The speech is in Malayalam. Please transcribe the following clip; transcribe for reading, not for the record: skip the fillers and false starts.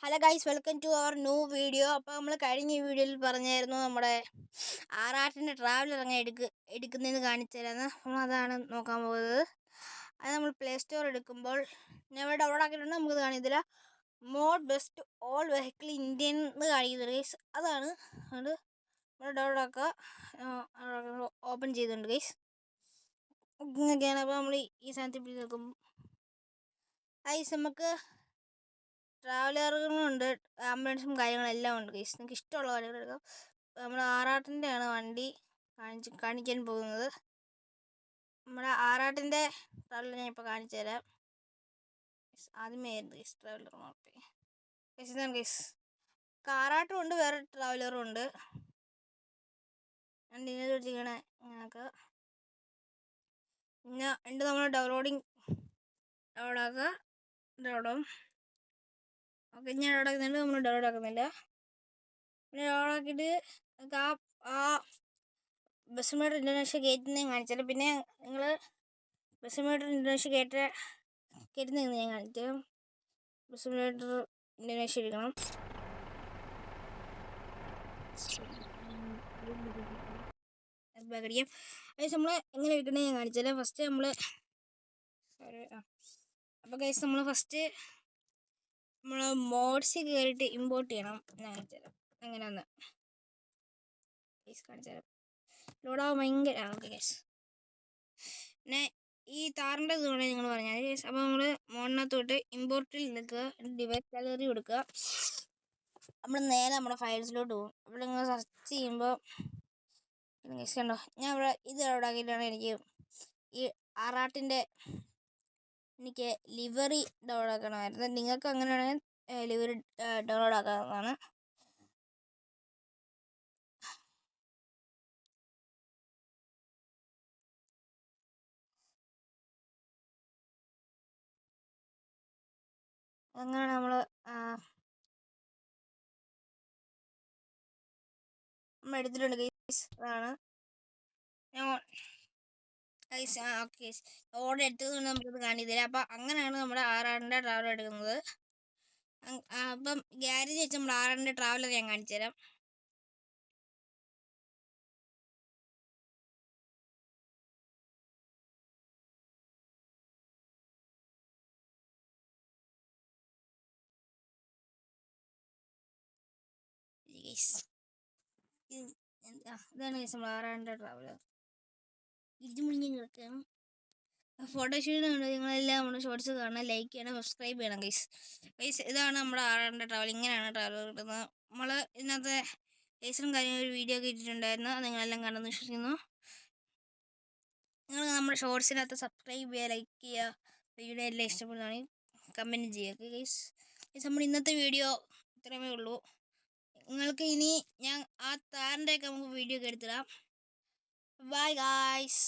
Hello guys, welcome to our new video. അപ്പോൾ നമ്മൾ കഴിഞ്ഞ വീഡിയോയിൽ പറഞ്ഞായിരുന്നു നമ്മുടെ ആറാട്ടിൻ്റെ ട്രാവലർ അങ്ങനെ എടുക്കുന്നതെന്ന് കാണിച്ചു തരാമെന്ന്. നമ്മളതാണ് നോക്കാൻ പോകുന്നത്. അത് നമ്മൾ പ്ലേ സ്റ്റോർ എടുക്കുമ്പോൾ ഞാൻ ഇവിടെ ഡൗൺലോഡ് ആക്കിയിട്ടുണ്ട്. നമുക്കത് കാണിക്കുന്നില്ല. Mod best all vehicle Indian എന്ന് കാണിക്കുന്നത് ഗൈസ്. അതാണ് അതുകൊണ്ട് നമ്മൾ ഡൗൺലോഡ് ആക്കുക. ഓപ്പൺ ചെയ്തിട്ടുണ്ട് ഗൈസ്. ഇങ്ങനെയൊക്കെയാണ്. അപ്പോൾ നമ്മൾ ഈ സാധനത്തിൽ പിടിച്ച് നോക്കും ഗൈസ്. നമുക്ക് ട്രാവലറുകളുണ്ട്, ആംബുലൻസും കാര്യങ്ങളെല്ലാം ഉണ്ട് ഗൈസ്. നിങ്ങൾക്ക് ഇഷ്ടമുള്ള കാര്യങ്ങൾ എടുക്കാം. നമ്മുടെ ആറാട്ടിൻ്റെയാണ് വണ്ടി കാണിക്കാൻ പോകുന്നത്. നമ്മുടെ ആറാട്ടിൻ്റെ ട്രാവലർ ഞാൻ ഇപ്പോൾ കാണിച്ചു തരാം. ആദ്യമേ ആയിരുന്നു ഗൈസ് ട്രാവലർ മാപ്പേ ഗൈസ്. ഇതാണ് ഗൈസ്. ആറാട്ടും ഉണ്ട്, വേറെ ട്രാവലറും ഉണ്ട്. ഇതിനെ വെച്ചിങ്ങനെ ഇങ്ങനെയൊക്കെ പിന്നെ ഉണ്ട്. നമ്മൾ ഡൗൺലോഡാക്കുക. ഓക്കെ, ഞാൻ ഡൗൺലോഡ് ആക്കുന്നുണ്ട്. നമ്മൾ ഡൗൺലോഡ് ആക്കുന്നില്ല. പിന്നെ ഡൗൺലോഡ് ആക്കിയിട്ട് ആ ബസ് മീറ്റർ ഇൻഡോനേഷ്യ കയറ്റുന്നതും കാണിച്ചാൽ, പിന്നെ നിങ്ങൾ ബസ് മീറ്റർ ഇൻഡോനേഷ്യ കയറ്റുന്നതെന്ന് ഞാൻ കാണിച്ചു. ബസ് മീറ്റർ ഇൻഡോനേഷ്യ എടുക്കണം. ബാഗടിക്കാം. അത് നമ്മൾ എങ്ങനെ എടുക്കണമെന്ന് ഞാൻ കാണിച്ചാൽ, ഫസ്റ്റ് നമ്മൾ അപ്പോൾ ഗൈസ് നമ്മൾ ഫസ്റ്റ് നമ്മൾ മോഡ്സിൽ കയറിയിട്ട് ഇമ്പോർട്ട് ചെയ്യണം. ഞാൻ കാണിച്ചുതരാം എങ്ങനെയാന്ന്. ഗൈസ് കാണിച്ചുതരാം. ലോഡാവാൻ ഭയങ്കര ഓക്കെ ഗൈസ്. പിന്നെ ഈ താറിൻ്റെ ഇത് വേണമെങ്കിൽ നിങ്ങൾ പറഞ്ഞാൽ ഗൈസ്. അപ്പോൾ നമ്മൾ മോഡിനകത്തോട്ട് ഇമ്പോർട്ടിൽ നിൽക്കുക, ഡിവൈസ് ഗാലറി കൊടുക്കുക. നമ്മൾ നേരെ നമ്മുടെ ഫയൽസിലോട്ട് പോകും. അപ്പോൾ നിങ്ങൾ സെർച്ച് ചെയ്യുമ്പോൾ ഗൈസ് കണ്ടോ, ഞാൻ ഇവിടെ ഇത് ഡൗൺലോഡ് ആക്കിയിട്ടാണ് ഈ ആറാട്ടിൻ്റെ ലിവറി ഡൗൺലോഡ് ആക്കണമായിരുന്നു. നിങ്ങൾക്ക് അങ്ങനെയാണെങ്കിൽ ലിവറി ഡൗൺലോഡ് ആക്കാവുന്നതാണ്. അങ്ങനെ നമ്മൾ എടുത്തിട്ടുണ്ട് ഗൈസ്. അതാണ് ഞാൻ ഗൈസ്. ഓക്കെ ഗൈസ്, ഓർഡർ എടുത്തതുകൊണ്ട് നമുക്കിത് കാണിക്കുന്നില്ല. അപ്പം അങ്ങനെയാണ് നമ്മുടെ ആറാറിൻ്റെ ട്രാവലർ എടുക്കുന്നത്. അപ്പം ഗ്യാരേജ് വെച്ച് നമ്മൾ ആറാറിൻ്റെ ട്രാവലർ ഞാൻ കാണിച്ചു തരാം. ഇതാണ് ഗൈസ് നമ്മൾ ആറാറിൻ്റെ ട്രാവലർ. ഇത് മുന്നിൽ കിടക്കാം. ഫോട്ടോഷൂട്ട് ഉണ്ട്. നിങ്ങളെല്ലാം നമ്മുടെ ഷോർട്സ് കാണണം, ലൈക്ക് ചെയ്യണം, സബ്സ്ക്രൈബ് ചെയ്യണം ഗൈസ്. ഇതാണ് നമ്മുടെ ആറാറിൻ്റെ ട്രാവൽ. ഇങ്ങനെയാണ് ട്രാവലർ കിട്ടുന്നത്. നമ്മൾ ഇതിനകത്ത് ലൈസൻസും കാര്യങ്ങളും ഒരു വീഡിയോ ഒക്കെ ഇട്ടിട്ടുണ്ടായിരുന്നു. നിങ്ങളെല്ലാം കണ്ടെന്ന് വിശ്വസിക്കുന്നു. നിങ്ങൾ നമ്മുടെ ഷോർട്സിനകത്ത് സബ്സ്ക്രൈബ് ചെയ്യുക, ലൈക്ക് ചെയ്യുക, വീഡിയോ എല്ലാം ഇഷ്ടപ്പെടുകയാണെങ്കിൽ കമൻറ്റ് ചെയ്യുക ഗൈസ്. നമ്മുടെ ഇന്നത്തെ വീഡിയോ ഇത്രയുമേ ഉള്ളൂ. നിങ്ങൾക്ക് ഇനി ഞാൻ ആ താറിൻ്റെയൊക്കെ നമുക്ക് വീഡിയോ ഒക്കെ എടുത്തിടാം. Bye guys.